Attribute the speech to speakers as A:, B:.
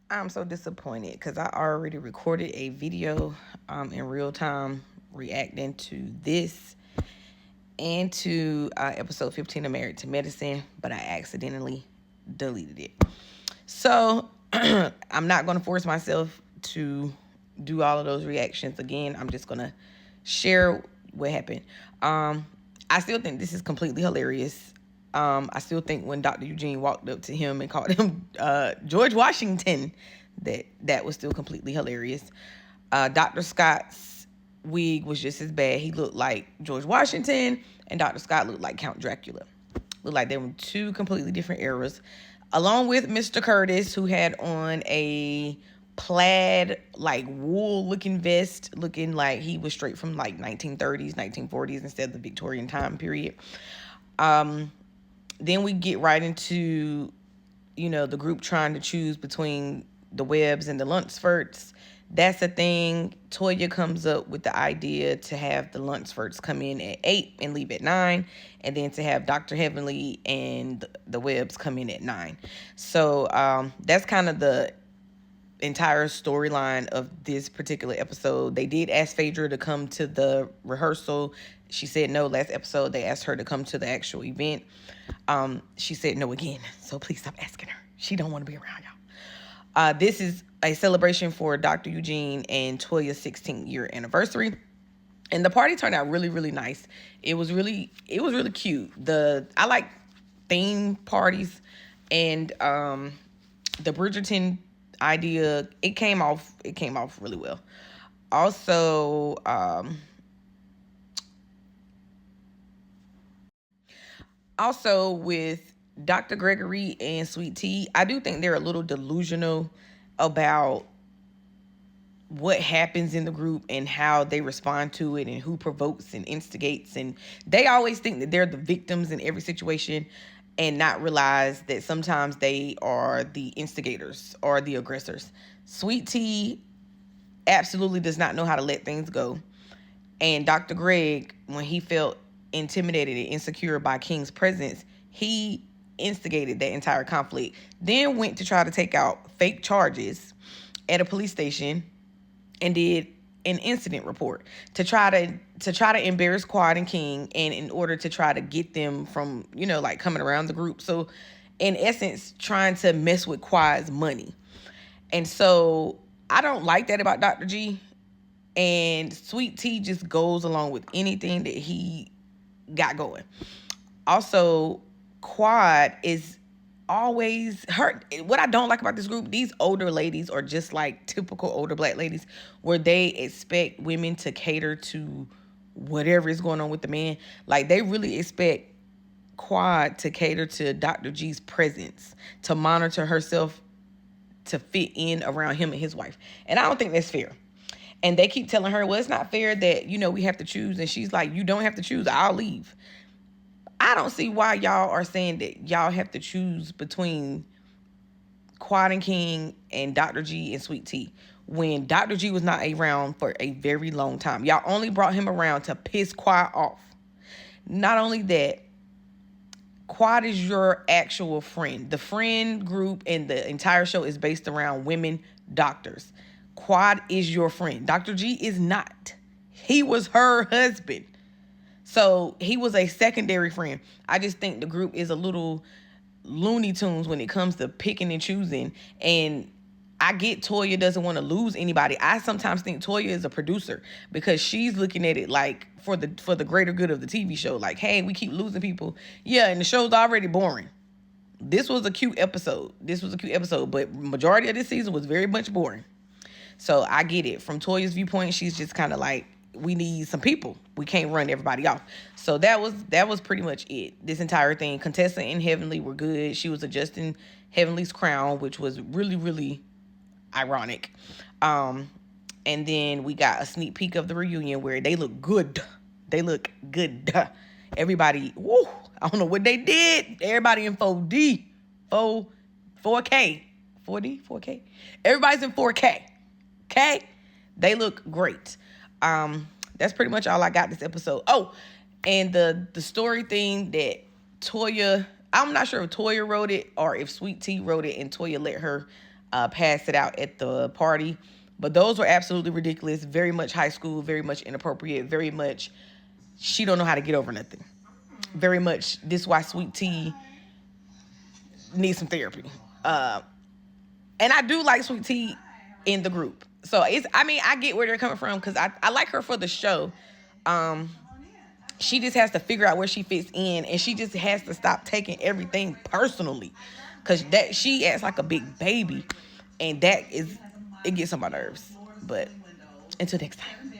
A: I'm so disappointed because I already recorded a video in real time reacting to this and to episode 15 of Married to Medicine, but I accidentally deleted it. So I'm not going to force myself to do all of those reactions again. I'm just going to share what happened. I still think this is completely hilarious. I still think when Dr. Eugene walked up to him and called him George Washington, that was still completely hilarious. Dr. Scott's wig was just as bad. He looked like George Washington, and Dr. Scott looked like Count Dracula. Looked like they were two completely different eras. Along with Mr. Curtis, who had on a plaid, like wool looking vest, looking like he was straight from like 1930s, 1940s instead of the Victorian time period. Then we get right into, the group trying to choose between the Webbs and the Luncefords. That's a thing. Toya comes up with the idea to have the Luncefords come in at 8 and leave at 9, and then to have Dr. Heavenly and the Webbs come in at 9. So that's kind of the entire storyline of this particular episode. They did ask Phaedra to come to the rehearsal. She said no. Last episode, they asked her to come to the actual event. She said no again. So please stop asking her. She don't want to be around y'all. This is a celebration for Dr. Eugene and Toya's 16th year anniversary. And the party turned out really, really nice. It was really cute. I like theme parties, and the Bridgerton idea, it came off really well. Also with Dr. Gregory and Sweet Tea, I do think they're a little delusional about what happens in the group and how they respond to it and who provokes and instigates. And they always think that they're the victims in every situation and not realize that sometimes they are the instigators or the aggressors. Sweet Tea absolutely does not know how to let things go. And Dr. Greg, when he felt intimidated and insecure by King's presence, he instigated that entire conflict. Then went to try to take out fake charges at a police station and did an incident report to try to embarrass Quad and King, and in order to try to get them from, like coming around the group. So in essence, trying to mess with Quad's money. And so I don't like that about Dr. G. And Sweet Tea just goes along with anything that he got going. Also, Quad is always hurt. What I don't like about this group, these older ladies are just like typical older black ladies, where they expect women to cater to whatever is going on with the man. Like, they really expect Quad to cater to Dr. G's presence, to monitor herself, to fit in around him and his wife. And I don't think that's fair. And they keep telling her, well, it's not fair that, we have to choose. And she's like, you don't have to choose. I'll leave. I don't see why y'all are saying that y'all have to choose between Quad and King and Dr. G and Sweet Tea when Dr. G was not around for a very long time. Y'all only brought him around to piss Quad off. Not only that, Quad is your actual friend. The friend group and the entire show is based around women doctors. Quad is your friend. Dr. G is not. He was her husband. So he was a secondary friend. I just think the group is a little Looney Tunes when it comes to picking and choosing. And I get Toya doesn't want to lose anybody. I sometimes think Toya is a producer because she's looking at it like for the greater good of the TV show. Like, hey, we keep losing people. Yeah, and the show's already boring. This was a cute episode. But majority of this season was very much boring. So I get it. From Toya's viewpoint, she's just kind of like, we need some people. We can't run everybody off. So that was pretty much it. This entire thing. Contessa and Heavenly were good. She was adjusting Heavenly's crown, which was really, really ironic. And then we got a sneak peek of the reunion where they look good. Everybody, woo, I don't know what they did. Everybody in 4D. 4K. 4D? 4K? Everybody's in 4K. Okay? They look great. That's pretty much all I got this episode. Oh, and the story thing that Toya, I'm not sure if Toya wrote it or if Sweet Tea wrote it and Toya let her passed it out at the party. But those were absolutely ridiculous. Very much high school, very much inappropriate, very much she don't know how to get over nothing. Very much this is why Sweet Tea needs some therapy. And I do like Sweet Tea in the group. So I get where they're coming from because I like her for the show. She just has to figure out where she fits in, and she just has to stop taking everything personally, because that she acts like a big baby, and it gets on my nerves. But until next time.